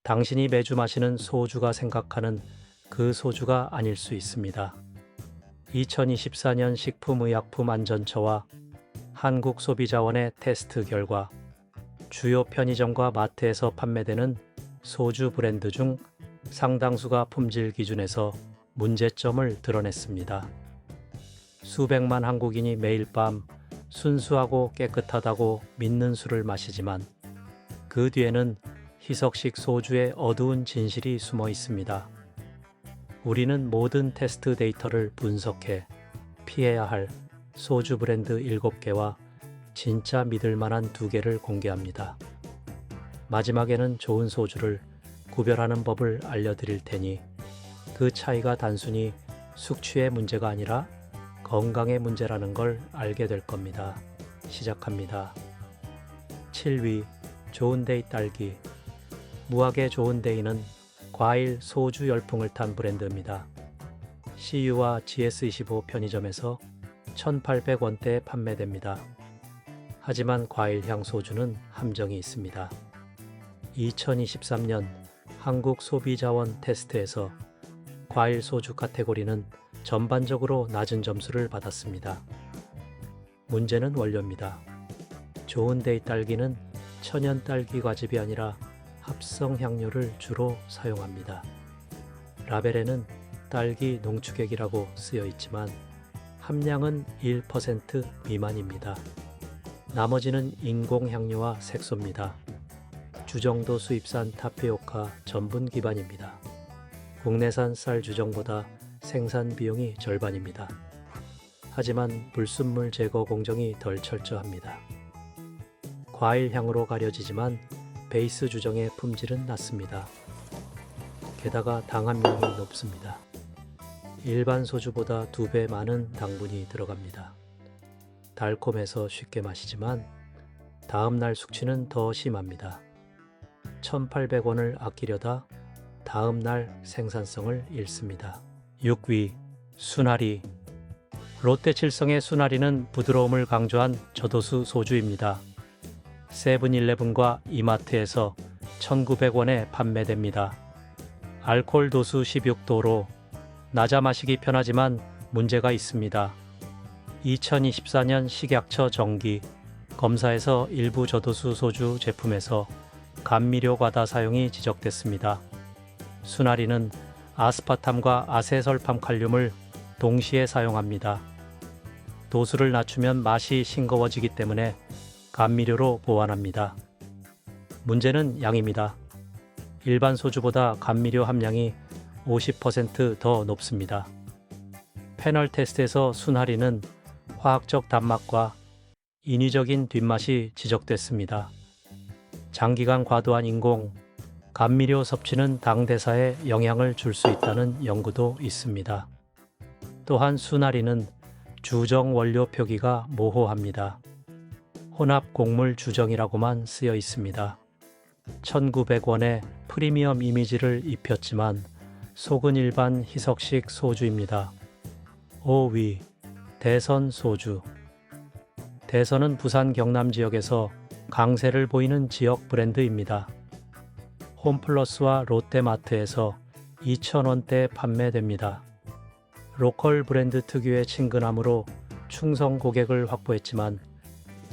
당신이 매주 마시는 소주가 생각하는 그 소주가 아닐 수 있습니다. 2024년 식품의약품안전처와 한국소비자원의 테스트 결과 주요 편의점과 마트에서 판매되는 소주 브랜드 중 상당수가 품질 기준에서 문제점을 드러냈습니다. 수백만 한국인이 매일 밤 순수하고 깨끗하다고 믿는 술을 마시지만 그 뒤에는 희석식 소주의 어두운 진실이 숨어 있습니다. 우리는 모든 테스트 데이터를 분석해 피해야 할 소주 브랜드 7개와 진짜 믿을 만한 2개를 공개합니다. 마지막에는 좋은 소주를 구별하는 법을 알려드릴 테니 그 차이가 단순히 숙취의 문제가 아니라 건강의 문제라는 걸 알게 될 겁니다. 시작합니다. 7위 좋은데이 딸기. 무하게 좋은데이는 과일 소주 열풍을 탄 브랜드입니다. CU와 GS25 편의점에서 1,800원대에 판매됩니다. 하지만 과일향 소주는 함정이 있습니다. 2023년 한국소비자원 테스트에서 과일 소주 카테고리는 전반적으로 낮은 점수를 받았습니다. 문제는 원료입니다. 좋은데이 딸기는 천연 딸기 과즙이 아니라 합성 향료를 주로 사용합니다. 라벨에는 딸기 농축액이라고 쓰여 있지만 함량은 1% 미만입니다. 나머지는 인공 향료와 색소입니다. 주정도 수입산 타피오카 전분 기반입니다. 국내산 쌀 주정보다 생산 비용이 절반입니다. 하지만 불순물 제거 공정이 덜 철저합니다. 과일 향으로 가려지지만 베이스 주정의 품질은 낮습니다. 게다가 당 함량이 높습니다. 일반 소주보다 2배 많은 당분이 들어갑니다. 달콤해서 쉽게 마시지만 다음날 숙취는 더 심합니다. 1,800원을 아끼려다 다음날 생산성을 잃습니다. 6위 순하리. 롯데칠성의 순하리는 부드러움을 강조한 저도수 소주입니다. 세븐일레븐과 이마트에서 1,900원에 판매됩니다. 알코올 도수 16도로 낮아 마시기 편하지만 문제가 있습니다. 2024년 식약처 정기 검사에서 일부 저도수 소주 제품에서 감미료 과다 사용이 지적됐습니다. 순하리는 아스파탐과 아세설팜칼륨을 동시에 사용합니다. 도수를 낮추면 맛이 싱거워지기 때문에 감미료로 보완합니다. 문제는 양입니다. 일반 소주보다 감미료 함량이 50% 더 높습니다. 패널 테스트에서 순하리는 화학적 단맛과 인위적인 뒷맛이 지적됐습니다. 장기간 과도한 인공 감미료 섭취는 당 대사에 영향을 줄 수 있다는 연구도 있습니다. 또한 순하리는 주정 원료 표기가 모호합니다. 혼합 곡물 주정이라고만 쓰여 있습니다. 1,900원의 프리미엄 이미지를 입혔지만 속은 일반 희석식 소주입니다. 5위 대선 소주. 대선은 부산 경남 지역에서 강세를 보이는 지역 브랜드입니다. 홈플러스와 롯데마트에서 2,000원대에 판매됩니다. 로컬 브랜드 특유의 친근함으로 충성 고객을 확보했지만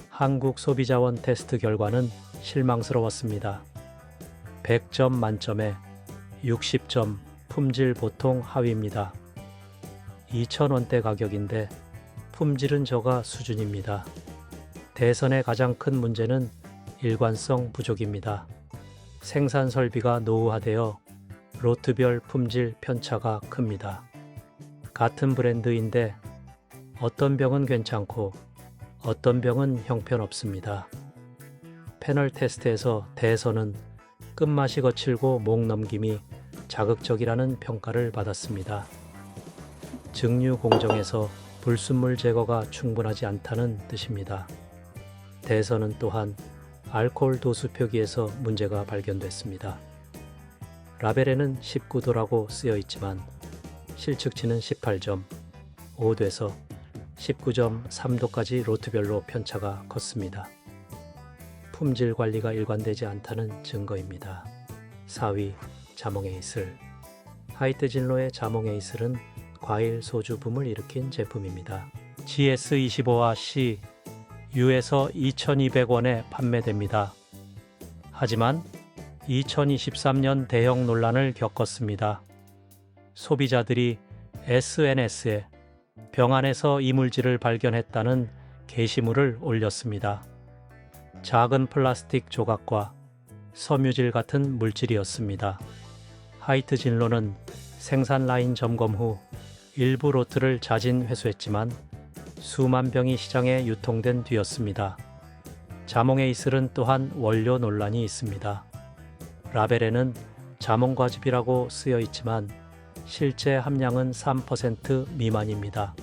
한국소비자원 테스트 결과는 실망스러웠습니다. 100점 만점에 60점, 품질 보통 하위입니다. 2,000원대 가격인데 품질은 저가 수준입니다. 대선의 가장 큰 문제는 일관성 부족입니다. 생산 설비가 노후화되어 로트별 품질 편차가 큽니다. 같은 브랜드인데 어떤 병은 괜찮고 어떤 병은 형편없습니다. 패널 테스트에서 대선은 끝맛이 거칠고 목 넘김이 자극적이라는 평가를 받았습니다. 증류 공정에서 불순물 제거가 충분하지 않다는 뜻입니다. 대선은 또한 알코올 도수 표기에서 문제가 발견됐습니다. 라벨에는 19도라고 쓰여 있지만 실측치는 18점, 5도에서 19.3도까지 로트별로 편차가 컸습니다. 품질 관리가 일관되지 않다는 증거입니다. 4위 자몽에이슬. 하이트 진로의 자몽에이슬은 과일 소주 붐을 일으킨 제품입니다. GS25와 C, U에서 2,200원에 판매됩니다. 하지만 2023년 대형 논란을 겪었습니다. 소비자들이 SNS에 병 안에서 이물질을 발견했다는 게시물을 올렸습니다. 작은 플라스틱 조각과 섬유질 같은 물질이었습니다. 하이트 진로는 생산 라인 점검 후 일부 로트를 자진 회수했지만 수만 병이 시장에 유통된 뒤였습니다. 자몽에이슬은 또한 원료 논란이 있습니다. 라벨에는 자몽과즙이라고 쓰여 있지만 실제 함량은 3% 미만입니다.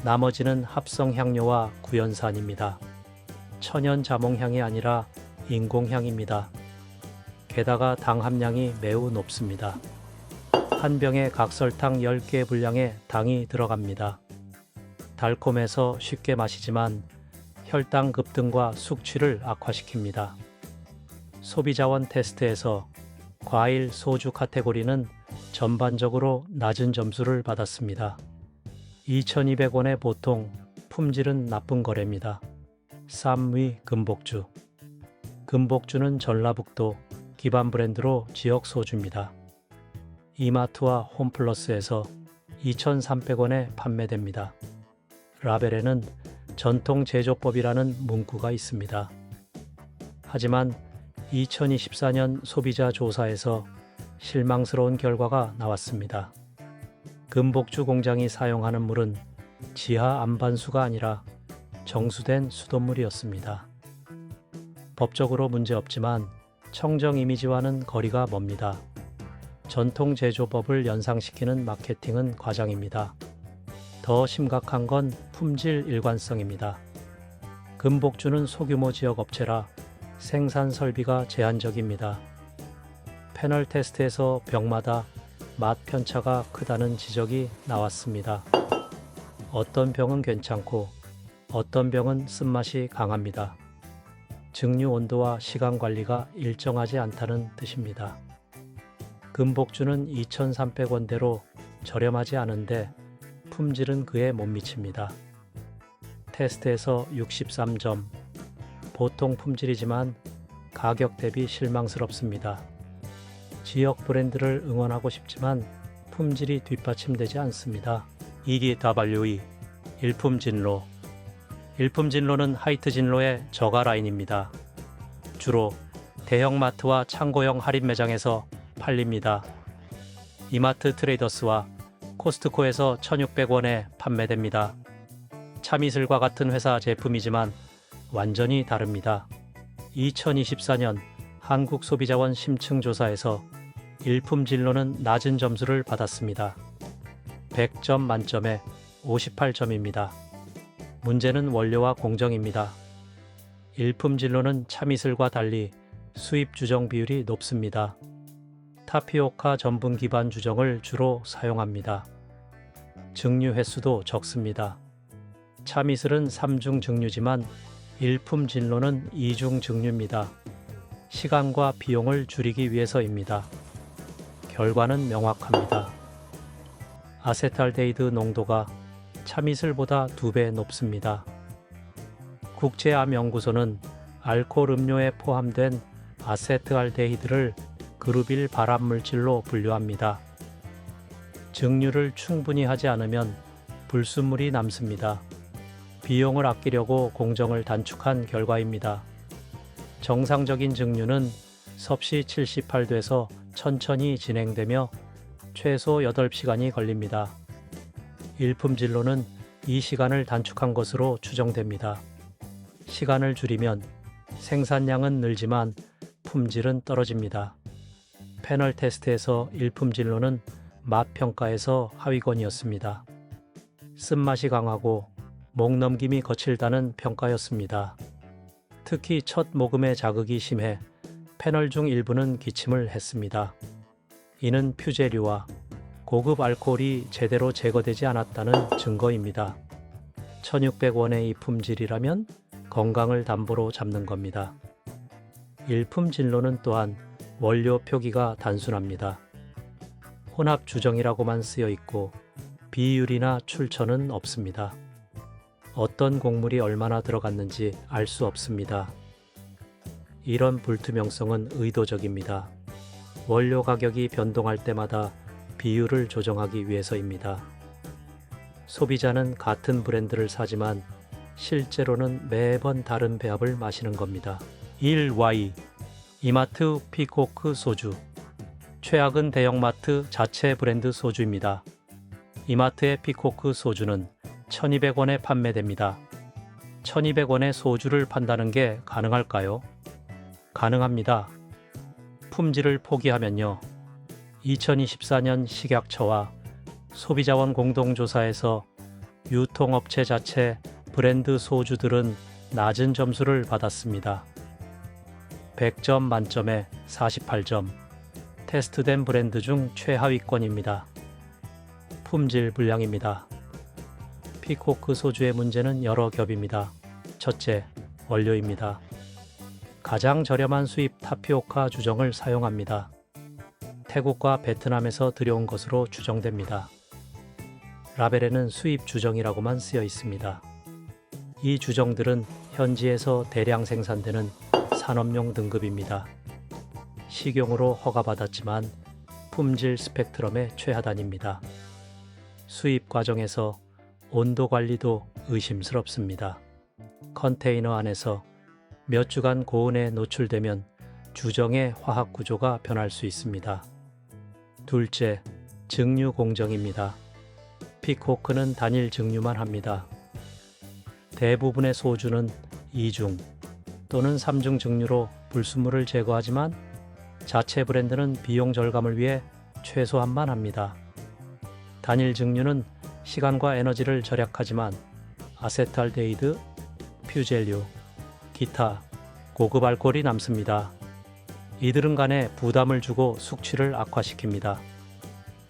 나머지는 합성 향료와 구연산입니다. 천연 자몽향이 아니라 인공향입니다. 게다가 당 함량이 매우 높습니다. 한 병에 각설탕 10개 분량의 당이 들어갑니다. 달콤해서 쉽게 마시지만 혈당 급등과 숙취를 악화시킵니다. 소비자원 테스트에서 과일 소주 카테고리는 전반적으로 낮은 점수를 받았습니다. 2,200원의 보통, 품질은 나쁜 거래입니다. 3위 금복주. 금복주는 전라북도 기반 브랜드로 지역 소주입니다. 이마트와 홈플러스에서 2,300원에 판매됩니다. 라벨에는 전통 제조법이라는 문구가 있습니다. 하지만 2024년 소비자 조사에서 실망스러운 결과가 나왔습니다. 금복주 공장이 사용하는 물은 지하 안반수가 아니라 정수된 수돗물이었습니다. 법적으로 문제없지만 청정 이미지와는 거리가 멉니다. 전통 제조법을 연상시키는 마케팅은 과장입니다. 더 심각한 건 품질 일관성입니다. 금복주는 소규모 지역 업체라 생산 설비가 제한적입니다. 패널 테스트에서 병마다 맛 편차가 크다는 지적이 나왔습니다. 어떤 병은 괜찮고 어떤 병은 쓴맛이 강합니다. 증류 온도와 시간 관리가 일정하지 않다는 뜻입니다. 금복주는 2,300원대로 저렴하지 않은데 품질은 그에 못 미칩니다. 테스트에서 63점, 보통 품질이지만 가격 대비 실망스럽습니다. 지역 브랜드를 응원하고 싶지만 품질이 뒷받침되지 않습니다. 2기 WE 일품진로. 일품진로는 하이트 진로의 저가 라인입니다. 주로 대형마트와 창고형 할인 매장에서 팔립니다. 이마트 트레이더스와 코스트코에서 1,600원에 판매됩니다. 참이슬과 같은 회사 제품이지만 완전히 다릅니다. 2024년 한국소비자원 심층조사에서 일품진로는 낮은 점수를 받았습니다. 100점 만점에 58점입니다. 문제는 원료와 공정입니다. 일품진로는 참이슬과 달리 수입 주정 비율이 높습니다. 타피오카 전분 기반 주정을 주로 사용합니다. 증류 횟수도 적습니다. 참이슬은 3중 증류지만 일품진로는 2중 증류입니다. 시간과 비용을 줄이기 위해서입니다. 결과는 명확합니다. 아세탈데히드 농도가 참이슬보다 2배 높습니다. 국제암연구소는 알코올 음료에 포함된 아세트알데히드를 그룹일 발암물질로 분류합니다. 증류를 충분히 하지 않으면 불순물이 남습니다. 비용을 아끼려고 공정을 단축한 결과입니다. 정상적인 증류는 섭씨 78도에서 천천히 진행되며 최소 8시간이 걸립니다. 일품진로는 이 시간을 단축한 것으로 추정됩니다. 시간을 줄이면 생산량은 늘지만 품질은 떨어집니다. 패널 테스트에서 일품진로는 맛 평가에서 하위권이었습니다. 쓴맛이 강하고 목 넘김이 거칠다는 평가였습니다. 특히 첫 모금의 자극이 심해 패널 중 일부는 기침을 했습니다. 이는 퓨제류와 고급 알코올이 제대로 제거되지 않았다는 증거입니다. 1,600원의 이 품질이라면 건강을 담보로 잡는 겁니다. 일품진로는 또한 원료 표기가 단순합니다. 혼합 주정이라고만 쓰여 있고 비율이나 출처는 없습니다. 어떤 곡물이 얼마나 들어갔는지 알 수 없습니다. 이런 불투명성은 의도적입니다. 원료 가격이 변동할 때마다 비율을 조정하기 위해서입니다. 소비자는 같은 브랜드를 사지만 실제로는 매번 다른 배합을 마시는 겁니다. 1Y 이마트 피코크 소주. 최악은 대형마트 자체 브랜드 소주입니다. 이마트의 피코크 소주는 1200원에 판매됩니다. 1200원에 소주를 판다는 게 가능할까요? 가능합니다. 품질을 포기하면요. 2024년 식약처와 소비자원 공동조사에서 유통업체 자체 브랜드 소주들은 낮은 점수를 받았습니다. 100점 만점에 48점. 테스트된 브랜드 중 최하위권입니다. 품질 불량입니다. 피코크 소주의 문제는 여러 겹입니다. 첫째, 원료입니다. 가장 저렴한 수입 타피오카 주정을 사용합니다. 태국과 베트남에서 들여온 것으로 추정됩니다. 라벨에는 수입 주정이라고만 쓰여 있습니다. 이 주정들은 현지에서 대량 생산되는 산업용 등급입니다. 식용으로 허가받았지만 품질 스펙트럼의 최하단입니다. 수입 과정에서 온도 관리도 의심스럽습니다. 컨테이너 안에서 몇 주간 고온에 노출되면 주정의 화학 구조가 변할 수 있습니다. 둘째, 증류 공정입니다. 피코크는 단일 증류만 합니다. 대부분의 소주는 2중 또는 3중 증류로 불순물을 제거하지만 자체 브랜드는 비용 절감을 위해 최소한만 합니다. 단일 증류는 시간과 에너지를 절약하지만 아세트알데히드, 퓨젤류, 기타 고급 알코올이 남습니다. 이들은 간에 부담을 주고 숙취를 악화시킵니다.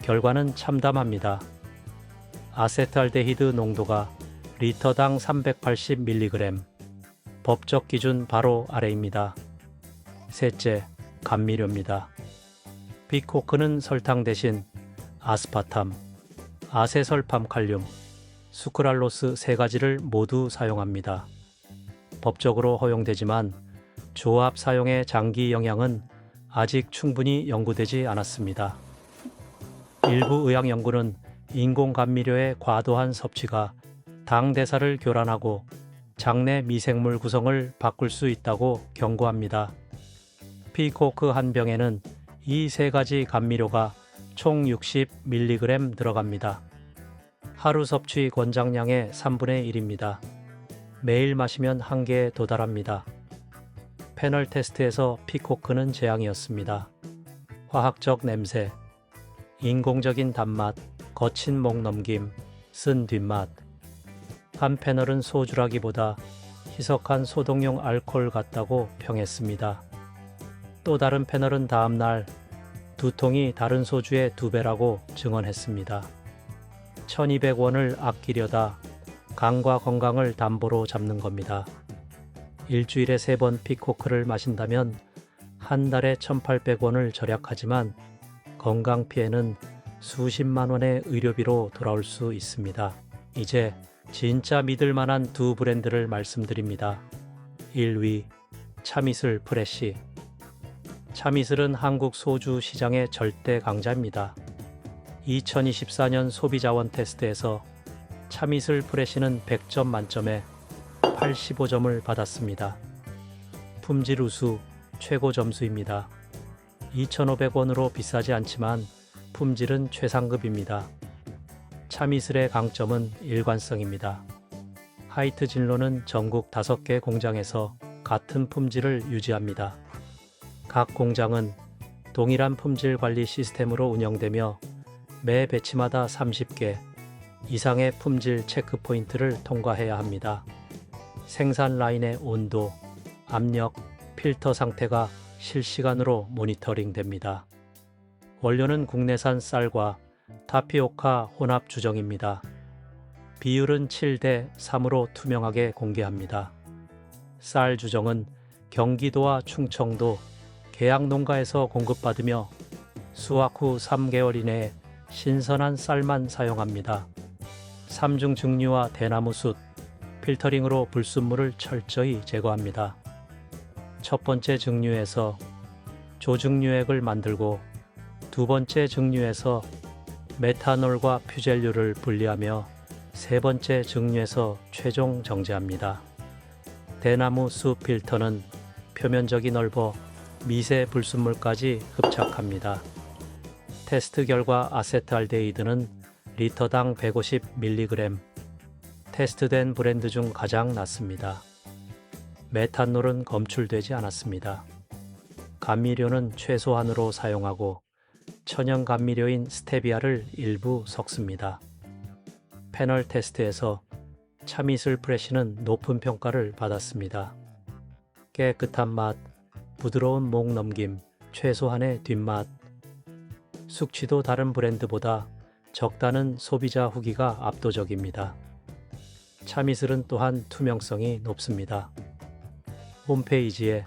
결과는 참담합니다. 아세트알데히드 농도가 리터당 380mg, 법적 기준 바로 아래입니다. 셋째, 감미료입니다. 피코크는 설탕 대신 아스파탐, 아세설팜칼륨, 수크랄로스 세 가지를 모두 사용합니다. 법적으로 허용되지만 조합 사용의 장기 영향은 아직 충분히 연구되지 않았습니다. 일부 의학 연구는 인공 감미료의 과도한 섭취가 당 대사를 교란하고 장내 미생물 구성을 바꿀 수 있다고 경고합니다. 피코크 한 병에는 이 세 가지 감미료가 총 60mg 들어갑니다. 하루 섭취 권장량의 3분의 1입니다. 매일 마시면 한계에 도달합니다. 패널 테스트에서 피코크는 재앙이었습니다. 화학적 냄새, 인공적인 단맛, 거친 목 넘김, 쓴 뒷맛. 한 패널은 소주라기보다 희석한 소독용 알코올 같다고 평했습니다. 또 다른 패널은 다음날 두 통이 다른 소주의 2배라고 증언했습니다. 1200원을 아끼려다 간과 건강을 담보로 잡는 겁니다. 일주일에 3번 피코크를 마신다면 한 달에 1800원을 절약하지만 건강 피해는 수십만 원의 의료비로 돌아올 수 있습니다. 이제 진짜 믿을 만한 두 브랜드를 말씀드립니다. 1위 참이슬 프레시. 참이슬은 한국 소주 시장의 절대 강자입니다. 2024년 소비자원 테스트에서 참이슬 프레시는 100점 만점에 85점을 받았습니다. 품질 우수 최고 점수입니다. 2,500원으로 비싸지 않지만 품질은 최상급입니다. 참이슬의 강점은 일관성입니다. 하이트 진로는 전국 5개 공장에서 같은 품질을 유지합니다. 각 공장은 동일한 품질 관리 시스템으로 운영되며 매 배치마다 30개 이상의 품질 체크 포인트를 통과해야 합니다. 생산 라인의 온도, 압력, 필터 상태가 실시간으로 모니터링 됩니다. 원료는 국내산 쌀과 타피오카 혼합 주정입니다. 비율은 7대 3으로 투명하게 공개합니다. 쌀 주정은 경기도와 충청도, 계약 농가에서 공급받으며 수확 후 3개월 이내에 신선한 쌀만 사용합니다. 3중 증류와 대나무 숯, 필터링으로 불순물을 철저히 제거합니다. 첫 번째 증류에서 조증류액을 만들고 두 번째 증류에서 메탄올과 퓨젤류를 분리하며 세 번째 증류에서 최종 정제합니다. 대나무 숯 필터는 표면적이 넓어 미세 불순물까지 흡착합니다. 테스트 결과 아세트알데히드는 리터당 150mg, 테스트된 브랜드 중 가장 낮습니다. 메탄올은 검출되지 않았습니다. 감미료는 최소한으로 사용하고 천연 감미료인 스테비아를 일부 섞습니다. 패널 테스트에서 참이슬 프레쉬는 높은 평가를 받았습니다. 깨끗한 맛, 부드러운 목 넘김, 최소한의 뒷맛, 숙취도 다른 브랜드보다 적다는 소비자 후기가 압도적입니다. 참이슬은 또한 투명성이 높습니다. 홈페이지에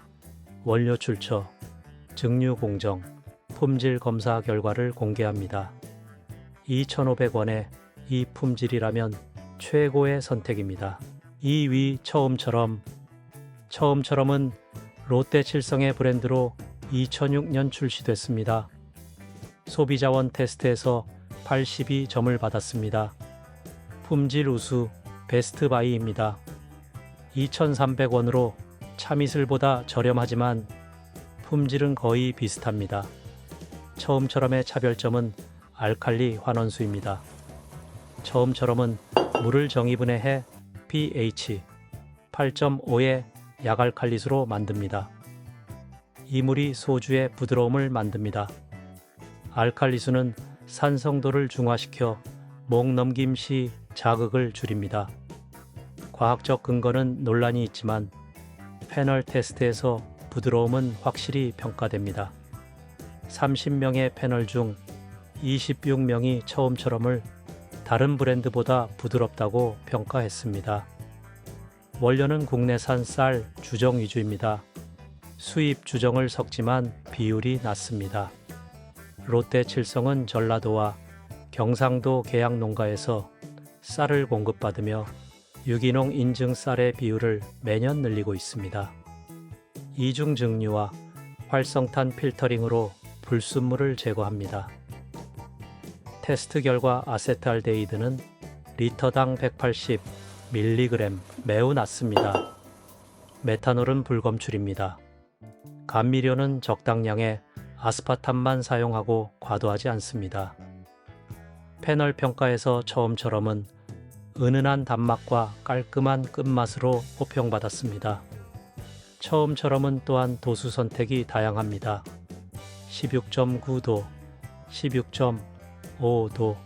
원료 출처, 증류 공정, 품질 검사 결과를 공개합니다. 2,500원에 이 품질이라면 최고의 선택입니다. 2위 처음처럼은 롯데 칠성의 브랜드로 2006년 출시됐습니다. 소비자원 테스트에서 82점을 받았습니다. 품질 우수 베스트 바이입니다. 2,300원으로 참이슬보다 저렴하지만 품질은 거의 비슷합니다. 처음처럼의 차별점은 알칼리 환원수입니다. 처음처럼은 물을 정이분해해 pH 8.5의 약알칼리수로 만듭니다. 이 물이 소주의 부드러움을 만듭니다. 알칼리수는 산성도를 중화시켜 목 넘김 시 자극을 줄입니다. 과학적 근거는 논란이 있지만 패널 테스트에서 부드러움은 확실히 평가됩니다. 30명의 패널 중 26명이 처음처럼을 다른 브랜드보다 부드럽다고 평가했습니다. 원료는 국내산 쌀 주정 위주입니다. 수입 주정을 섞지만 비율이 낮습니다. 롯데 칠성은 전라도와 경상도 계양 농가에서 쌀을 공급받으며 유기농 인증 쌀의 비율을 매년 늘리고 있습니다. 이중 증류와 활성탄 필터링으로 불순물을 제거합니다. 테스트 결과 아세트알데히드는 리터당 180mg, 매우 낮습니다. 메탄올은 불검출입니다. 감미료는 적당량의 아스파탐만 사용하고 과도하지 않습니다. 패널 평가에서 처음처럼은 은은한 단맛과 깔끔한 끝맛으로 호평받았습니다. 처음처럼은 또한 도수 선택이 다양합니다. 16.9도, 16.5도,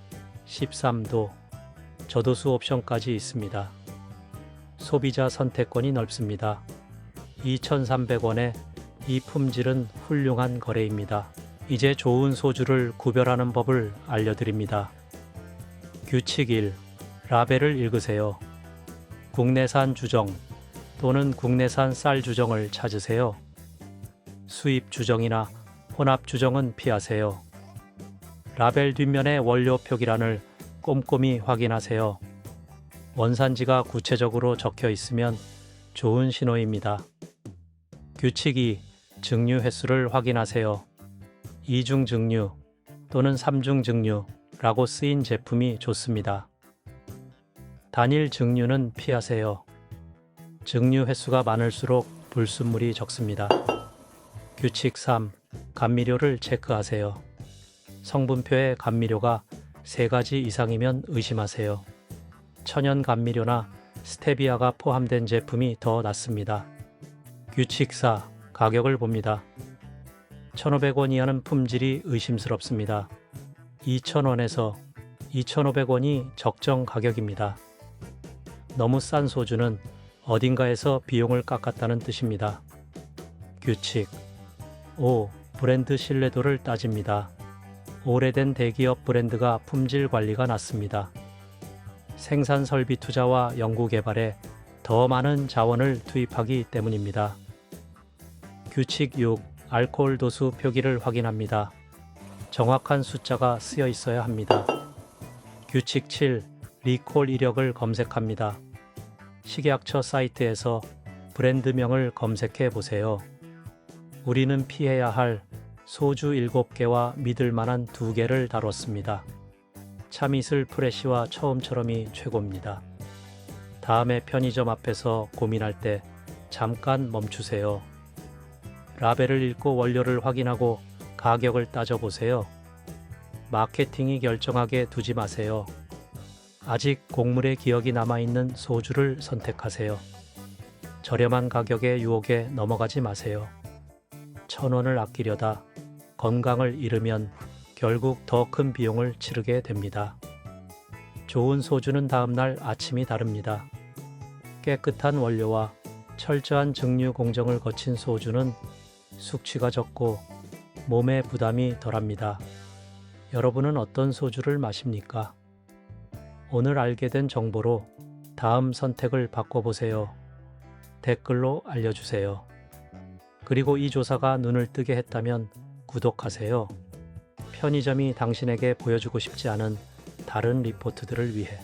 13도, 저도수 옵션까지 있습니다. 소비자 선택권이 넓습니다. 2,300원에 이 품질은 훌륭한 거래입니다. 이제 좋은 소주를 구별하는 법을 알려드립니다. 규칙 1. 라벨을 읽으세요. 국내산 주정 또는 국내산 쌀 주정을 찾으세요. 수입 주정이나 혼합 주정은 피하세요. 라벨 뒷면의 원료 표기란을 꼼꼼히 확인하세요. 원산지가 구체적으로 적혀 있으면 좋은 신호입니다. 규칙 2. 증류 횟수를 확인하세요. 2중 증류 또는 3중 증류라고 쓰인 제품이 좋습니다. 단일 증류는 피하세요. 증류 횟수가 많을수록 불순물이 적습니다. 규칙 3. 감미료를 체크하세요. 성분표에 감미료가 3가지 이상이면 의심하세요. 천연 감미료나 스테비아가 포함된 제품이 더 낫습니다. 규칙 4. 가격을 봅니다. 1,500원 이하는 품질이 의심스럽습니다. 2,000원에서 2,500원이 적정 가격입니다. 너무 싼 소주는 어딘가에서 비용을 깎았다는 뜻입니다. 규칙 5. 브랜드 신뢰도를 따집니다. 오래된 대기업 브랜드가 품질 관리가 낮습니다. 생산 설비 투자와 연구 개발에 더 많은 자원을 투입하기 때문입니다. 규칙 6. 알코올 도수 표기를 확인합니다. 정확한 숫자가 쓰여 있어야 합니다. 규칙 7. 리콜 이력을 검색합니다. 식약처 사이트에서 브랜드명을 검색해 보세요. 우리는 피해야 할 소주 7개와 믿을 만한 2개를 다뤘습니다. 참이슬 프레시와 처음처럼이 최고입니다. 다음에 편의점 앞에서 고민할 때 잠깐 멈추세요. 라벨을 읽고 원료를 확인하고 가격을 따져보세요. 마케팅이 결정하게 두지 마세요. 아직 곡물의 기억이 남아있는 소주를 선택하세요. 저렴한 가격의 유혹에 넘어가지 마세요. 1,000원을 아끼려다 건강을 잃으면 결국 더 큰 비용을 치르게 됩니다. 좋은 소주는 다음날 아침이 다릅니다. 깨끗한 원료와 철저한 증류 공정을 거친 소주는 숙취가 적고 몸에 부담이 덜합니다. 여러분은 어떤 소주를 마십니까? 오늘 알게 된 정보로 다음 선택을 바꿔보세요. 댓글로 알려주세요. 그리고 이 조사가 눈을 뜨게 했다면 구독하세요. 편의점이 당신에게 보여주고 싶지 않은 다른 리포트들을 위해.